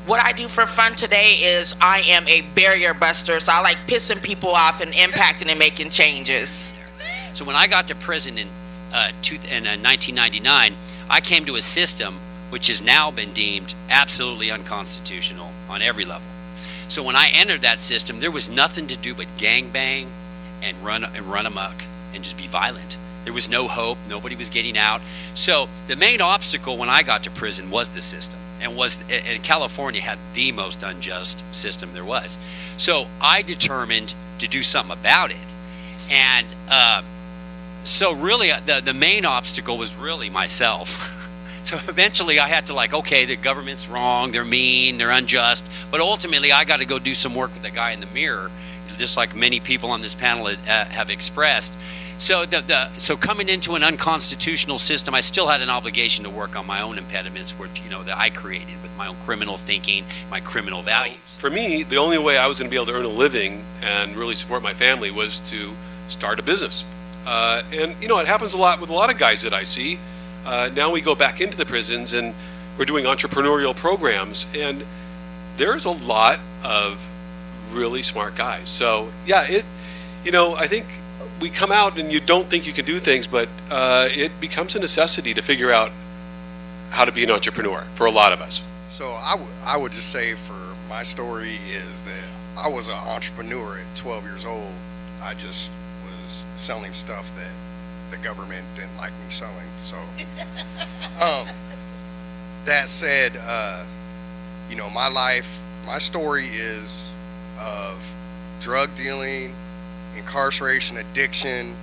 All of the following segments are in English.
What I do for fun today is I am a barrier buster, so I like pissing people off and impacting and making changes. So when I got to prison in 1999, I came to a system which has now been deemed absolutely unconstitutional on every level. So when I entered that system, there was nothing to do but gangbang and run amok and just be violent. There was no hope. Nobody was getting out. So the main obstacle when I got to prison was the system, and California had the most unjust system there was. So I determined to do something about it, and so really the main obstacle was really myself. So eventually I had to okay, the government's wrong, they're mean, they're unjust, but ultimately I got to go do some work with the guy in the mirror, just like many people on this panel have expressed. So so coming into an unconstitutional system, I still had an obligation to work on my own impediments, which that I created with my own criminal thinking, my criminal values. For me, the only way I was going to be able to earn a living and really support my family was to start a business. And it happens a lot with a lot of guys that I see. Now we go back into the prisons and we're doing entrepreneurial programs, and there's a lot of really smart guys. So yeah, I think we come out and you don't think you can do things, but it becomes a necessity to figure out how to be an entrepreneur for a lot of us. So I would just say for my story is that I was an entrepreneur at 12 years old. I just was selling stuff that the government didn't like me selling. So that said, my story is of drug dealing, incarceration, addiction,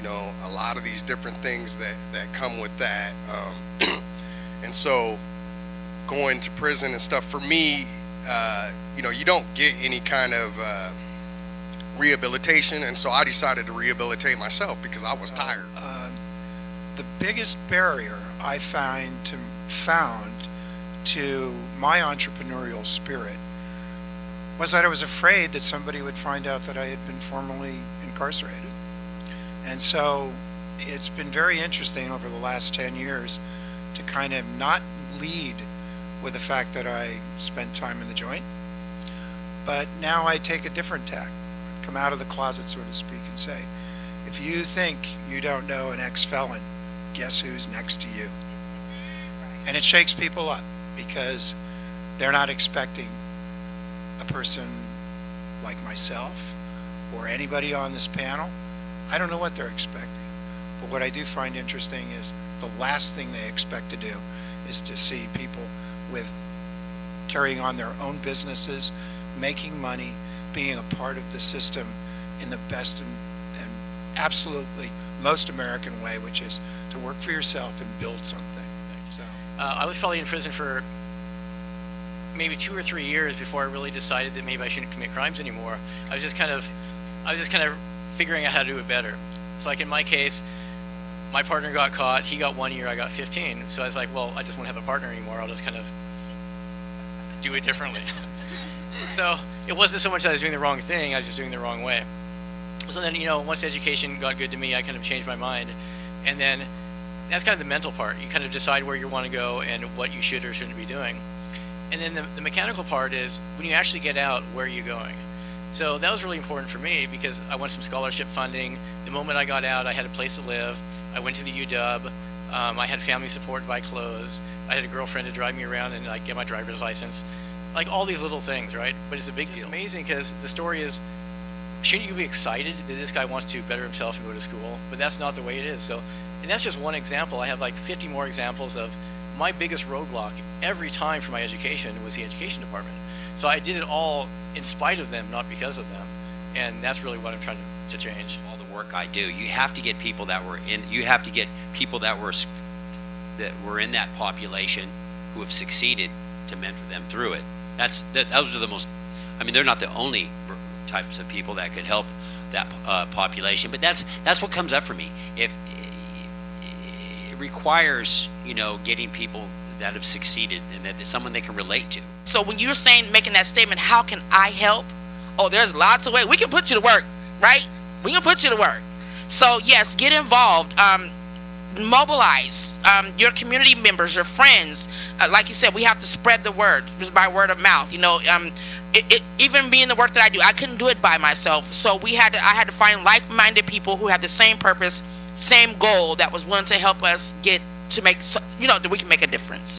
a lot of these different things that come with that. And so going to prison and stuff, for me, you don't get any kind of rehabilitation, and so I decided to rehabilitate myself because I was tired. The biggest barrier I found to my entrepreneurial spirit was that I was afraid that somebody would find out that I had been formerly incarcerated. And so it's been very interesting over the last 10 years to kind of not lead with the fact that I spent time in the joint, but now I take a different tack, come out of the closet, so to speak, and say, if you think you don't know an ex-felon, guess who's next to you? And it shakes people up because they're not expecting a person like myself or anybody on this panel. I don't know what they're expecting, but what I do find interesting is the last thing they expect to do is to see people with carrying on their own businesses, making money, being a part of the system in the best and absolutely most American way, which is to work for yourself and build something. So I was probably in prison for maybe 2 or 3 years before I really decided that maybe I shouldn't commit crimes anymore. I was just kind of figuring out how to do it better. It's like in my case, my partner got caught, he got 1 year, I got 15. So I was like, well, I just won't have a partner anymore. I'll just kind of do it differently. So it wasn't so much that I was doing the wrong thing, I was just doing it the wrong way. So then, once education got good to me, I kind of changed my mind. And then that's kind of the mental part. You kind of decide where you want to go and what you should or shouldn't be doing. And then the mechanical part is when you actually get out, where are you going? So that was really important for me because I won some scholarship funding. The moment I got out, I had a place to live. I went to the UW. I had family support to buy clothes. I had a girlfriend to drive me around and get my driver's license. Like all these little things, right? But it's a big deal. It's amazing because the story is, shouldn't you be excited that this guy wants to better himself and go to school? But that's not the way it is. So, and that's just one example. I have like 50 more examples of my biggest roadblock every time for my education was the education department. So I did it all in spite of them, not because of them. And that's really what I'm trying to change. All the work I do, you have to get people that were in. You have to get people that were in that population who have succeeded to mentor them through it. Those are the most. I mean, they're not the only types of people that could help that population, but that's what comes up for me. If it requires, getting people that have succeeded and that someone they can relate to. So when you're making that statement, how can I help? Oh, there's lots of ways. We can put you to work, right? We can put you to work. So yes, get involved. mobilize your community members, your friends. Like you said, we have to spread the word just by word of mouth. Even being the work that I do, I couldn't do it by myself. So I had to find like-minded people who had the same purpose, same goal, that was willing to help us get to make, that we can make a difference.